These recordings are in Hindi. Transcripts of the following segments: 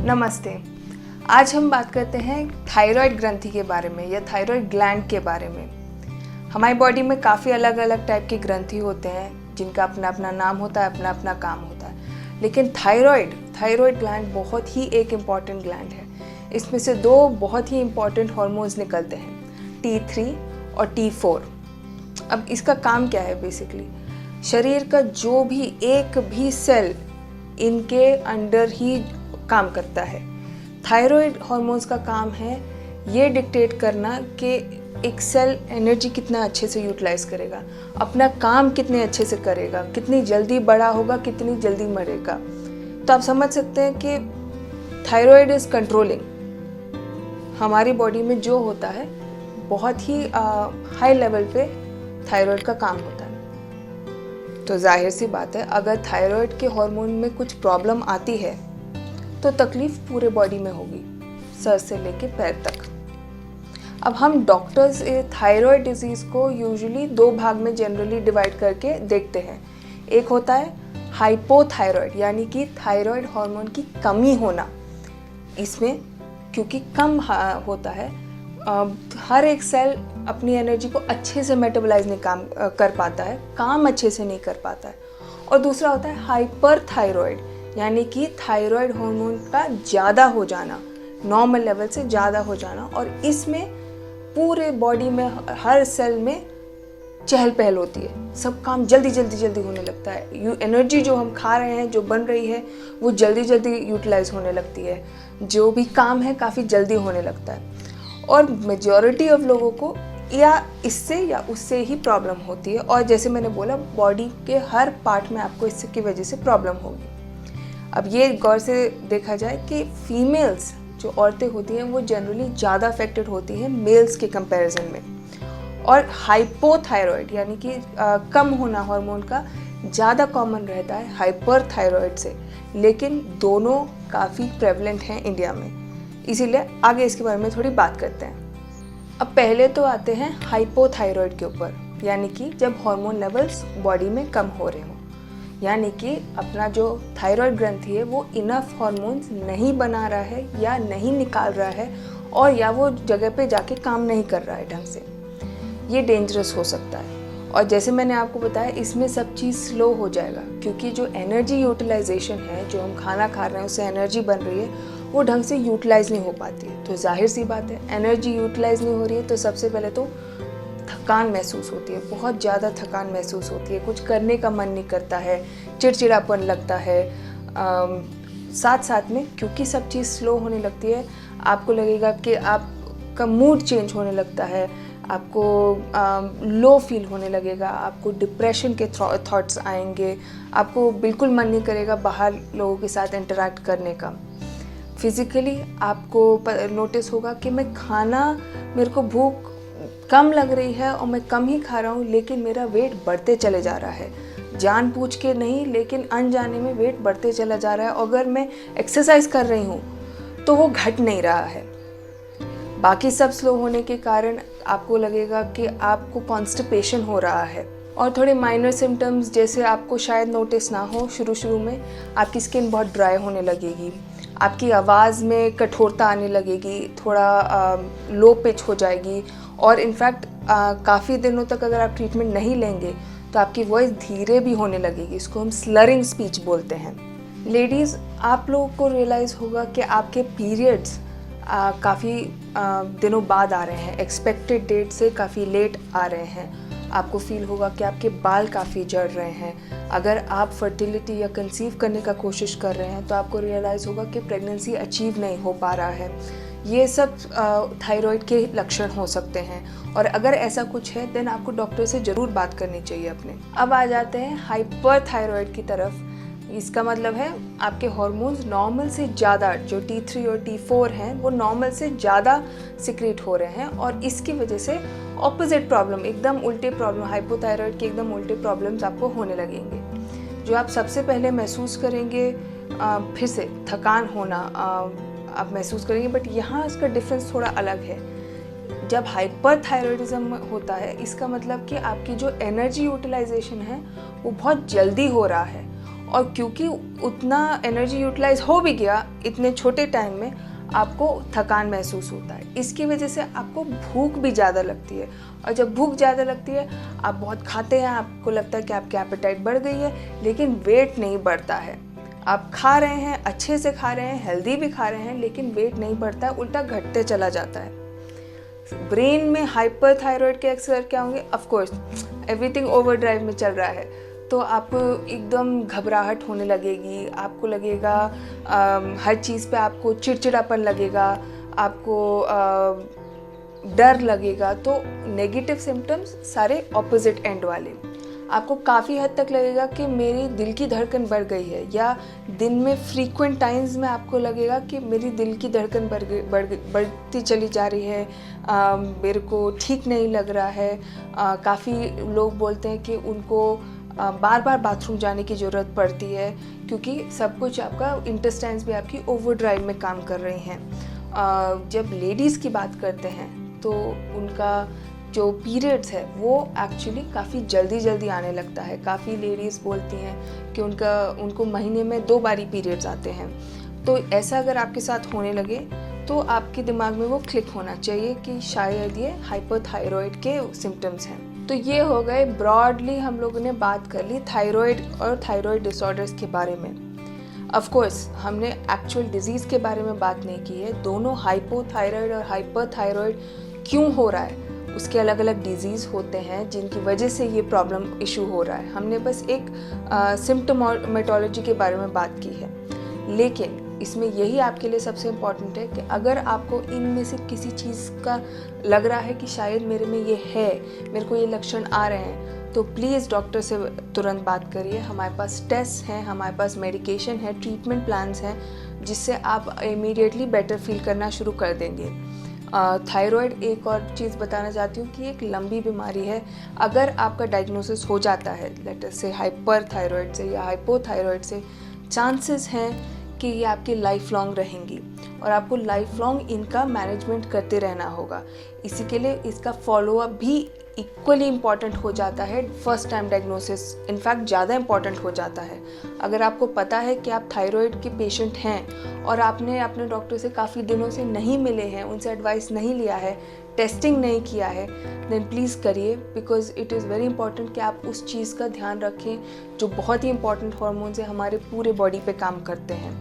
नमस्ते। आज हम बात करते हैं थायराइड ग्रंथि के बारे में या थायराइड ग्लैंड के बारे में। हमारी बॉडी में काफ़ी अलग अलग टाइप की ग्रंथि होते हैं जिनका अपना अपना नाम होता है, अपना अपना काम होता है। लेकिन थायराइड ग्लैंड बहुत ही एक इम्पॉर्टेंट ग्लैंड है। इसमें से दो बहुत ही इम्पॉर्टेंट हार्मोन्स निकलते हैं, T3 और T4। अब इसका काम क्या है? बेसिकली शरीर का जो भी एक भी सेल इनके अंडर ही काम करता है। थायराइड हार्मोन्स का काम है ये डिक्टेट करना कि एक सेल एनर्जी कितना अच्छे से यूटिलाइज करेगा, अपना काम कितने अच्छे से करेगा, कितनी जल्दी बड़ा होगा, कितनी जल्दी मरेगा। तो आप समझ सकते हैं कि थायराइड इज कंट्रोलिंग हमारी बॉडी में जो होता है, बहुत ही हाई लेवल पे थायराइड का काम होता है। तो जाहिर सी बात है, अगर थायराइड के हार्मोन में कुछ प्रॉब्लम आती है तो तकलीफ पूरे बॉडी में होगी, सर से लेके पैर तक। अब हम डॉक्टर्स थायराइड डिजीज़ को यूजुअली दो भाग में जनरली डिवाइड करके देखते हैं। एक होता है हाइपोथायराइड, यानी कि थायराइड हार्मोन की कमी होना। इसमें क्योंकि कम होता है, हर एक सेल अपनी एनर्जी को अच्छे से मेटाबोलाइज नहीं कर पाता है, काम अच्छे से नहीं कर पाता है। और दूसरा होता है हाइपरथायराइड, यानी कि थायराइड हार्मोन का ज़्यादा हो जाना, नॉर्मल लेवल से ज़्यादा हो जाना। और इसमें पूरे बॉडी में हर सेल में चहल पहल होती है, सब काम जल्दी जल्दी होने लगता है। एनर्जी जो हम खा रहे हैं, जो बन रही है, वो जल्दी जल्दी यूटिलाइज होने लगती है। जो भी काम है काफ़ी जल्दी होने लगता है। और मेजॉरिटी ऑफ लोगों को या इससे या उससे ही प्रॉब्लम होती है। और जैसे मैंने बोला, बॉडी के हर पार्ट में आपको इसकी वजह से प्रॉब्लम होगी। अब ये गौर से देखा जाए कि फीमेल्स, जो औरतें होती हैं, वो जनरली ज़्यादा अफेक्टेड होती हैं मेल्स के कंपैरिजन में। और हाइपोथायराइड यानी कि कम होना हार्मोन का ज़्यादा कॉमन रहता है हाइपरथायराइड से। लेकिन दोनों काफ़ी प्रेवलेंट हैं इंडिया में, इसीलिए आगे इसके बारे में थोड़ी बात करते हैं। अब पहले तो आते हैं हाइपोथायराइड के ऊपर, यानी कि जब हार्मोन लेवल्स बॉडी में कम हो रहे हों, यानी कि अपना जो थायराइड ग्रंथि है वो इनफ हार्मोन्स नहीं बना रहा है या नहीं निकाल रहा है, और या वो जगह पे जाके काम नहीं कर रहा है ढंग से। ये डेंजरस हो सकता है। और जैसे मैंने आपको बताया, इसमें सब चीज़ स्लो हो जाएगा, क्योंकि जो एनर्जी यूटिलाइजेशन है, जो हम खाना खा रहे हैं उससे एनर्जी बन रही है, वो ढंग से यूटिलाइज नहीं हो पाती है। तो जाहिर सी बात है, एनर्जी यूटिलाइज नहीं हो रही है तो सबसे पहले तो थकान महसूस होती है, बहुत ज़्यादा थकान महसूस होती है, कुछ करने का मन नहीं करता है, चिड़चिड़ापन लगता है। साथ साथ में क्योंकि सब चीज़ स्लो होने लगती है, आपको लगेगा कि आपका मूड चेंज होने लगता है, आपको लो फील होने लगेगा, आपको डिप्रेशन के थॉट्स आएंगे, आपको बिल्कुल मन नहीं करेगा बाहर लोगों के साथ इंटरेक्ट करने का। फिज़िकली आपको नोटिस होगा कि मेरे को भूख कम लग रही है और मैं कम ही खा रहा हूँ, लेकिन मेरा वेट बढ़ते चले जा रहा है। जानबूझ के नहीं, लेकिन अनजाने में वेट बढ़ते चला जा रहा है। अगर मैं एक्सरसाइज कर रही हूँ तो वो घट नहीं रहा है। बाकी सब स्लो होने के कारण आपको लगेगा कि आपको कॉन्स्टिपेशन हो रहा है। और थोड़े माइनर सिम्टम्स, जैसे आपको शायद नोटिस ना हो, शुरू में आपकी स्किन बहुत ड्राई होने लगेगी, आपकी आवाज़ में कठोरता आने लगेगी, थोड़ा लो पिच हो जाएगी। और इनफैक्ट काफ़ी दिनों तक अगर आप ट्रीटमेंट नहीं लेंगे तो आपकी वॉइस धीरे भी होने लगेगी। इसको हम स्लरिंग स्पीच बोलते हैं। लेडीज़, आप लोगों को रियलाइज़ होगा कि आपके पीरियड्स काफ़ी दिनों बाद आ रहे हैं, एक्सपेक्टेड डेट से काफ़ी लेट आ रहे हैं। आपको फील होगा कि आपके बाल काफ़ी झड़ रहे हैं। अगर आप फर्टिलिटी या कंसीव करने का कोशिश कर रहे हैं तो आपको रियलाइज़ होगा कि प्रेगनेंसी अचीव नहीं हो पा रहा है। ये सब थायराइड के लक्षण हो सकते हैं। और अगर ऐसा कुछ है देन आपको डॉक्टर से ज़रूर बात करनी चाहिए अपने। अब आ जाते हैं हाइपरथायराइड की तरफ। इसका मतलब है आपके हार्मोन्स नॉर्मल से ज़्यादा, जो T3 और T4 हैं, वो नॉर्मल से ज़्यादा सिक्रेट हो रहे हैं। और इसकी वजह से ऑपोजिट प्रॉब्लम, एकदम उल्टे प्रॉब्लम, हाइपोथायराइड के एकदम उल्टे प्रॉब्लम्स आपको होने लगेंगे। जो आप सबसे पहले महसूस करेंगे, फिर से थकान होना आप महसूस करेंगे। बट यहाँ इसका डिफरेंस थोड़ा अलग है। जब हाइपरथायराइडिज्म होता है, इसका मतलब कि आपकी जो एनर्जी यूटिलाइजेशन है वो बहुत जल्दी हो रहा है और क्योंकि उतना एनर्जी यूटिलाइज हो भी गया इतने छोटे टाइम में, आपको थकान महसूस होता है। इसकी वजह से आपको भूख भी ज़्यादा लगती है, और जब भूख ज़्यादा लगती है आप बहुत खाते हैं, आपको लगता है कि आपकी एपेटाइट बढ़ गई है, लेकिन वेट नहीं बढ़ता है। आप खा रहे हैं, अच्छे से खा रहे हैं, हेल्दी भी खा रहे हैं, लेकिन वेट नहीं बढ़ता है, उल्टा घटते चला जाता है। ब्रेन में हाइपरथायरॉयड के अक्सर क्या होंगे, ऑफ कोर्स एवरीथिंग ओवरड्राइव में चल रहा है, तो आपको एकदम घबराहट होने लगेगी, आपको लगेगा हर चीज़ पे आपको चिड़चिड़ापन लगेगा, आपको डर लगेगा। तो नेगेटिव सिम्टम्स सारे ऑपोजिट एंड वाले। आपको काफ़ी हद तक लगेगा कि मेरी दिल की धड़कन बढ़ गई है, या दिन में फ्रीक्वेंट टाइम्स में आपको लगेगा कि मेरी दिल की धड़कन बढ़ती चली जा रही है, मेरे को ठीक नहीं लग रहा है। काफ़ी लोग बोलते हैं कि उनको बार बार बाथरूम जाने की ज़रूरत पड़ती है, क्योंकि सब कुछ आपका इंटेस्टाइन्स भी आपकी ओवरड्राइव में काम कर रही हैं। जब लेडीज़ की बात करते हैं तो उनका जो पीरियड्स है वो एक्चुअली काफ़ी जल्दी आने लगता है। काफ़ी लेडीज़ बोलती हैं कि उनको महीने में 2 बारी पीरियड्स आते हैं। तो ऐसा अगर आपके साथ होने लगे तो आपके दिमाग में वो क्लिक होना चाहिए कि शायद ये हाइपरथायरॉयड के सिम्टम्स हैं। तो ये हो गए ब्रॉडली, हम लोगों ने बात कर ली थायराइड और थायराइड डिसऑर्डर्स के बारे में। ऑफ कोर्स हमने एक्चुअल डिजीज़ के बारे में बात नहीं की है। दोनों हाइपोथायरॉयड और हाइपरथायरॉयड क्यों हो रहा है, उसके अलग अलग डिजीज़ होते हैं जिनकी वजह से ये प्रॉब्लम इशू हो रहा है। हमने बस एक सिम्प्टोमेटोलॉजी के बारे में बात की है, लेकिन इसमें यही आपके लिए सबसे इम्पॉर्टेंट है कि अगर आपको इनमें से किसी चीज़ का लग रहा है कि शायद मेरे में ये है, मेरे को ये लक्षण आ रहे हैं, तो प्लीज़ डॉक्टर से तुरंत बात करिए। हमारे पास टेस्ट हैं, हमारे पास मेडिकेशन है, ट्रीटमेंट प्लान्स हैं, जिससे आप इमीडिएटली बेटर फील करना शुरू कर देंगे। थायराइड, एक और चीज़ बताना चाहती हूँ कि एक लंबी बीमारी है। अगर आपका डायग्नोसिस हो जाता है लेटर से हाइपरथायरॉयड से या हाइपोथायरॉयड से, चांसेस हैं कि ये आपकी लाइफ लॉन्ग रहेंगी और आपको लाइफ लॉन्ग इनका मैनेजमेंट करते रहना होगा। इसी के लिए इसका फॉलोअप भी इक्वली इम्पॉर्टेंट हो जाता है। फर्स्ट टाइम डायग्नोसिस इनफैक्ट ज़्यादा इम्पॉर्टेंट हो जाता है। अगर आपको पता है कि आप थायराइड के पेशेंट हैं और आपने अपने डॉक्टर से काफ़ी दिनों से नहीं मिले हैं, उनसे एडवाइस नहीं लिया है, टेस्टिंग नहीं किया है, देन प्लीज़ करिए, because it is very important कि आप उस चीज़ का ध्यान रखें जो बहुत ही इंपॉर्टेंट हार्मोन्स है, हमारे पूरे बॉडी पे काम करते हैं।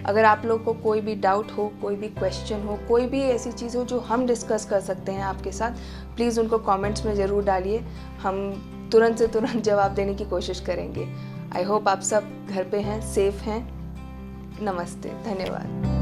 अगर आप लोग को कोई भी डाउट हो, कोई भी क्वेश्चन हो, कोई भी ऐसी चीज़ हो जो हम डिस्कस कर सकते हैं आपके साथ, प्लीज़ उनको कमेंट्स में ज़रूर डालिए। हम तुरंत से तुरंत जवाब देने की कोशिश करेंगे। आई होप आप सब घर पे हैं, सेफ हैं। नमस्ते, धन्यवाद।